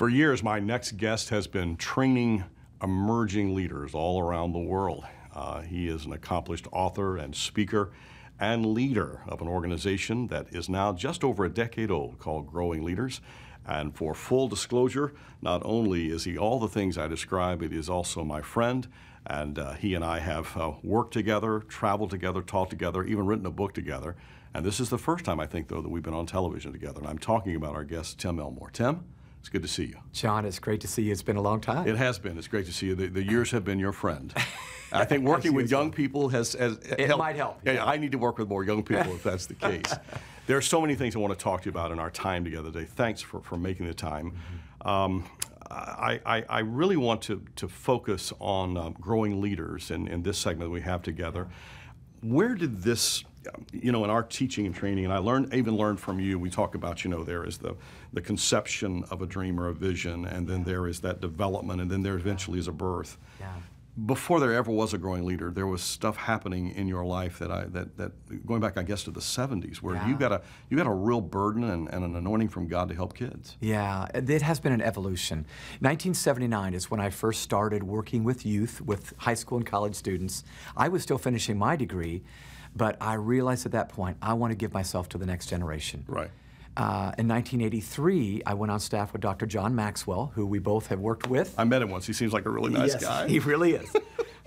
For years, my next guest has been training emerging leaders all around the world. He is an accomplished author and speaker and leader of an organization that is now just over a decade old called Growing Leaders. And for full disclosure, not only is he all the things I describe, he is also my friend. And he and I have worked together, traveled together, taught together, even written a book together. And this is the first time, I think, though, that we've been on television together. And I'm talking about our guest, Tim Elmore. Tim, it's good to see you. John, it's great to see you. It's been a long time. It has been. It's great to see you. The years have been your friend. I think working with young people has helped. Might help. Yeah, I need to work with more young people if that's the case. There are so many things I want to talk to you about in our time together today. Thanks for making the time. I really want to focus on growing leaders in this segment we have together. Where did this, in our teaching and training, and I even learned from you, we talk about, there is the conception of a dream or a vision, and then there is that development, and then there eventually is a birth. Yeah. Before there ever was a growing leader, there was stuff happening in your life that going back, I guess, to the 70s, where you got a real burden and an anointing from God to help kids. Yeah, it has been an evolution. 1979 is when I first started working with youth, with high school and college students. I was still finishing my degree, but I realized at that point I want to give myself to the next generation. Right. In 1983, I went on staff with Dr. John Maxwell, who we both have worked with. I met him once. He seems like a really nice guy. He really is.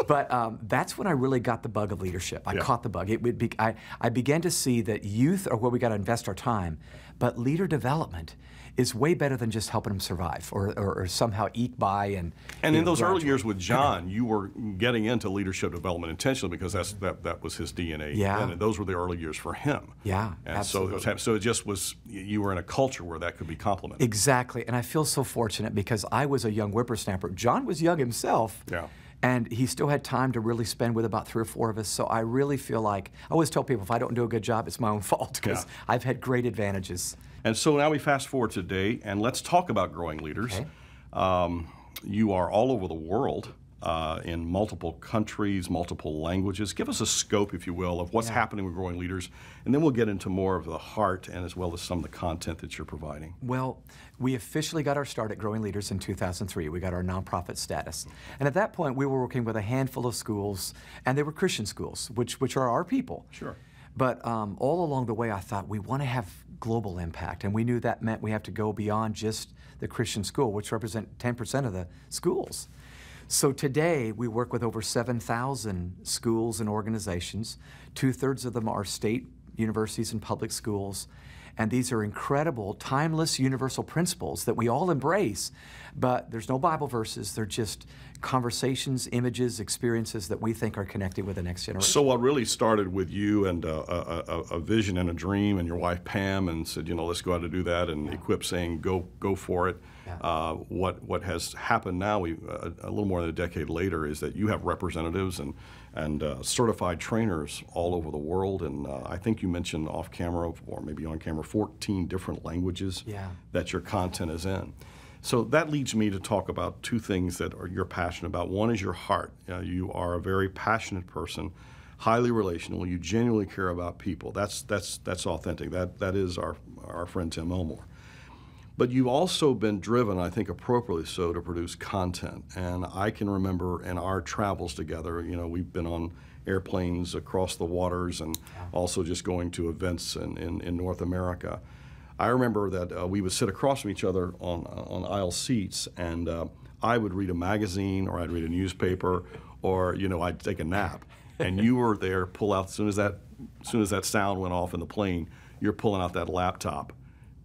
But that's when I really got the bug of leadership. I caught the bug. I began to see that youth are where we got to invest our time, but leader development is way better than just helping them survive or somehow eke by and in those early years with John, you were getting into leadership development intentionally because that was his DNA. Yeah. And those were the early years for him. Yeah, and absolutely. So it just was, you were in a culture where that could be complemented. Exactly, and I feel so fortunate because I was a young whippersnapper. John was young himself. Yeah. And he still had time to really spend with about 3 or 4 of us. So I really feel like, I always tell people, if I don't do a good job, it's my own fault because I've had great advantages. And so now we fast forward today, and let's talk about growing leaders. Okay. You are all over the world in multiple countries, multiple languages. Give us a scope, if you will, of what's happening with growing leaders, and then we'll get into more of the heart and as well as some of the content that you're providing. Well, we officially got our start at Growing Leaders in 2003. We got our nonprofit status. And at that point, we were working with a handful of schools, and they were Christian schools, which are our people. Sure. But all along the way, I thought we want to have global impact, and we knew that meant we have to go beyond just the Christian school, which represent 10% of the schools. So today, we work with over 7,000 schools and organizations. 2/3 of them are state universities and public schools. And these are incredible, timeless, universal principles that we all embrace. But there's no Bible verses. They're just conversations, images, experiences that we think are connected with the next generation. So what really started with you and a vision and a dream and your wife Pam and said, let's go out and do that, and Equip saying, go for it. Yeah. What has happened now, a little more than a decade later, is that you have representatives and certified trainers all over the world. And I think you mentioned off camera, or maybe on camera, 14 different languages that your content is in. So that leads me to talk about 2 things that you're passionate about. One is your heart. You are a very passionate person, highly relational. You genuinely care about people. That's authentic. That is our friend Tim Elmore. But you've also been driven, I think appropriately so, to produce content. And I can remember in our travels together, we've been on airplanes across the waters and also just going to events in North America. I remember that we would sit across from each other on aisle seats, and I would read a magazine, or I'd read a newspaper, or I'd take a nap, and you were there. Pull out as soon as that sound went off in the plane, you're pulling out that laptop,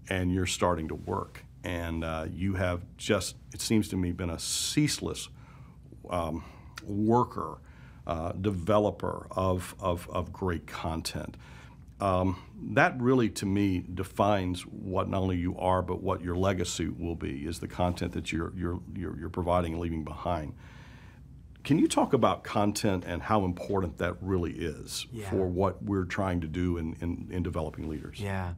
and you're starting to work. And you have just, it seems to me, been a ceaseless worker, developer of great content. That really, to me, defines what not only you are, but what your legacy will be, is the content that you're providing and leaving behind. Can you talk about content and how important that really is for what we're trying to do in developing leaders? Yeah.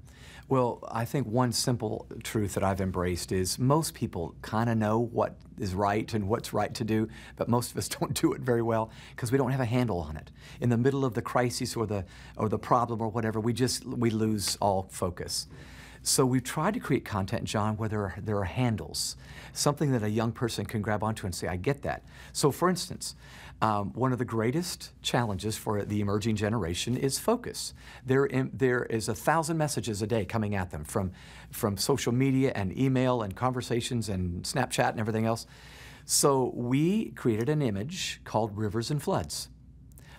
Well, I think one simple truth that I've embraced is most people kind of know what is right and what's right to do, but most of us don't do it very well because we don't have a handle on it. In the middle of the crisis or the problem or whatever, we lose all focus. So we've tried to create content, John, where there are handles, something that a young person can grab onto and say, I get that. So for instance, one of the greatest challenges for the emerging generation is focus. There is 1,000 messages a day coming at them from social media and email and conversations and Snapchat and everything else. So we created an image called Rivers and Floods.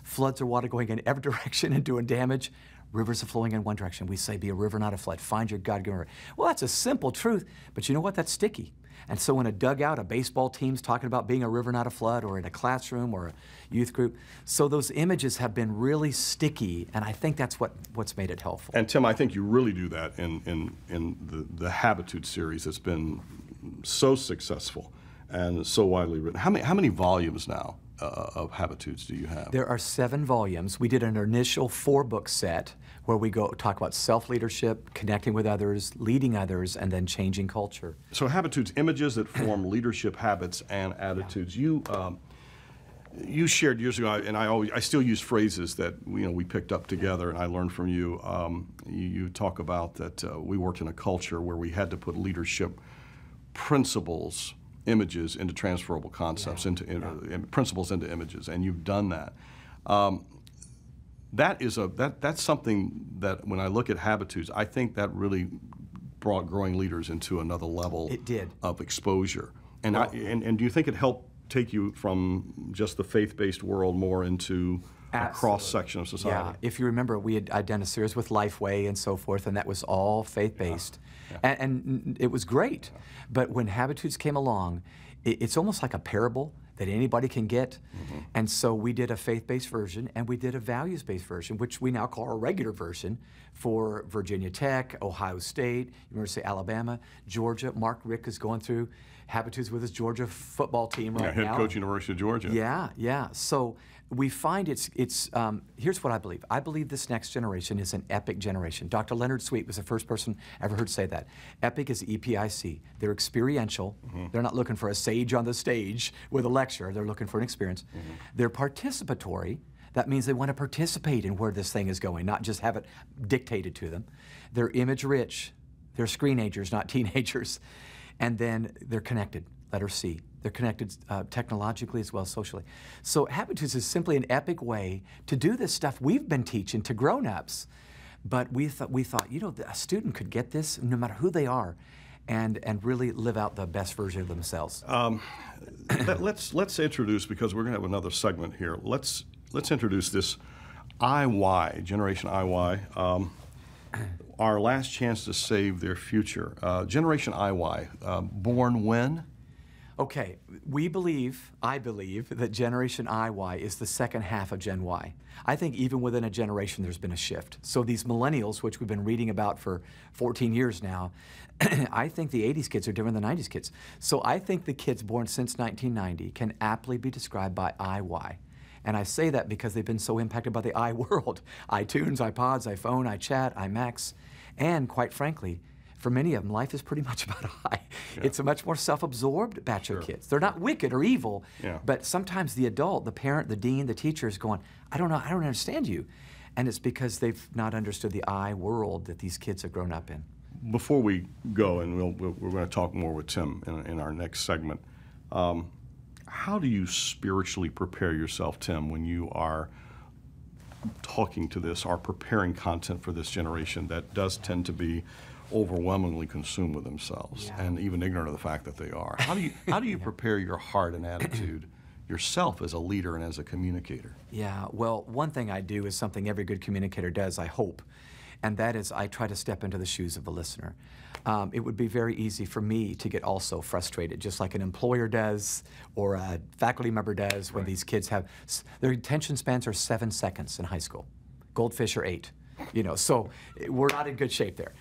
Floods are water going in every direction and doing damage. Rivers are flowing in one direction. We say, be a river, not a flood. Find your God-given river. Well, that's a simple truth, but you know what? That's sticky. And so in a dugout, a baseball team's talking about being a river, not a flood, or in a classroom or a youth group. So those images have been really sticky, and I think that's what's made it helpful. And Tim, I think you really do that in the Habitude series that's been so successful and so widely written. How many volumes now of Habitudes do you have? There are 7 volumes. We did an initial 4-book set where we go talk about self-leadership, connecting with others, leading others, and then changing culture. So Habitudes, images that form leadership habits and attitudes. Yeah. You shared years ago, and I still use phrases that we picked up together, and I learned from you. You talk about that we worked in a culture where we had to put leadership principles, images into transferable concepts, into principles into images, and you've done that. That's something that when I look at Habitudes, I think that really brought growing leaders into another level of exposure. And, and do you think it helped take you from just the faith-based world more into a cross-section of society? Yeah, if you remember, we had done a series with Lifeway and so forth, and that was all faith-based. Yeah. And it was great. Yeah. But when Habitudes came along, it's almost like a parable that anybody can get. Mm-hmm. And so we did a faith-based version, and we did a values-based version, which we now call our regular version for Virginia Tech, Ohio State, University of Alabama, Georgia. Mark Rick is going through Habitudes with his Georgia football team right now. Head coach, University of Georgia. Yeah, yeah. So we find here's what I believe. I believe this next generation is an epic generation. Dr. Leonard Sweet was the first person I ever heard say that. Epic is EPIC. They're experiential. Mm-hmm. They're not looking for a sage on the stage with a lecture. They're looking for an experience. Mm-hmm. They're participatory. That means they want to participate in where this thing is going, not just have it dictated to them. They're image rich. They're screenagers, not teenagers. And then they're connected, letter C. They're connected technologically as well as socially. So Habitudes is simply an epic way to do this stuff we've been teaching to grown-ups. But we thought, a student could get this no matter who they are and really live out the best version of themselves. Let's introduce, because we're going to have another segment here, let's introduce this IY, Generation IY. Our last chance to save their future. Generation IY, born when? Okay, I believe that Generation IY is the second half of Gen Y. I think even within a generation there's been a shift. So these millennials, which we've been reading about for 14 years now, I think the 80s kids are different than the 90s kids. So I think the kids born since 1990 can aptly be described by IY. And I say that because they've been so impacted by the I world. iTunes, iPods, iPhone, iChat, iMacs, and quite frankly, for many of them, life is pretty much about I. Yeah. It's a much more self-absorbed batch of kids. They're not wicked or evil, but sometimes the adult, the parent, the dean, the teacher is going, I don't understand you. And it's because they've not understood the I world that these kids have grown up in. Before we go, and we're going to talk more with Tim in our next segment, how do you spiritually prepare yourself, Tim, when you are talking to this or preparing content for this generation that does tend to be overwhelmingly consumed with themselves and even ignorant of the fact that they are? How do you prepare your heart and attitude yourself as a leader and as a communicator? Yeah, well, one thing I do is something every good communicator does, I hope, and that is I try to step into the shoes of the listener. It would be very easy for me to get also frustrated, just like an employer does or a faculty member does when these kids have, their attention spans are 7 seconds in high school. Goldfish are 8. So we're not in good shape there.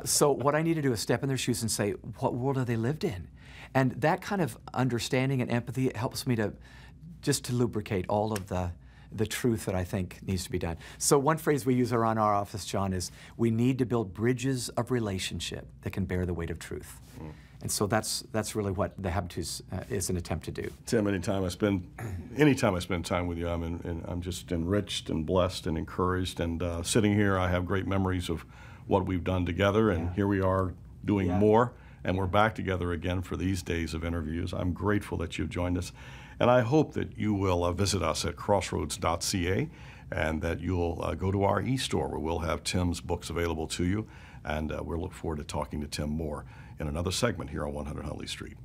So what I need to do is step in their shoes and say, what world have they lived in? And that kind of understanding and empathy helps me to lubricate all of the truth that I think needs to be done. So one phrase we use around our office, John, is we need to build bridges of relationship that can bear the weight of truth. Mm. And so that's really what the Habitudes is an attempt to do. Tim, anytime I spend time with you, I'm just enriched and blessed and encouraged. And sitting here, I have great memories of what we've done together, and here we are doing more, and we're back together again for these days of interviews. I'm grateful that you've joined us, and I hope that you will visit us at crossroads.ca, and that you'll go to our e-store where we'll have Tim's books available to you, and we'll look forward to talking to Tim more in another segment here on 100 Huntley Street.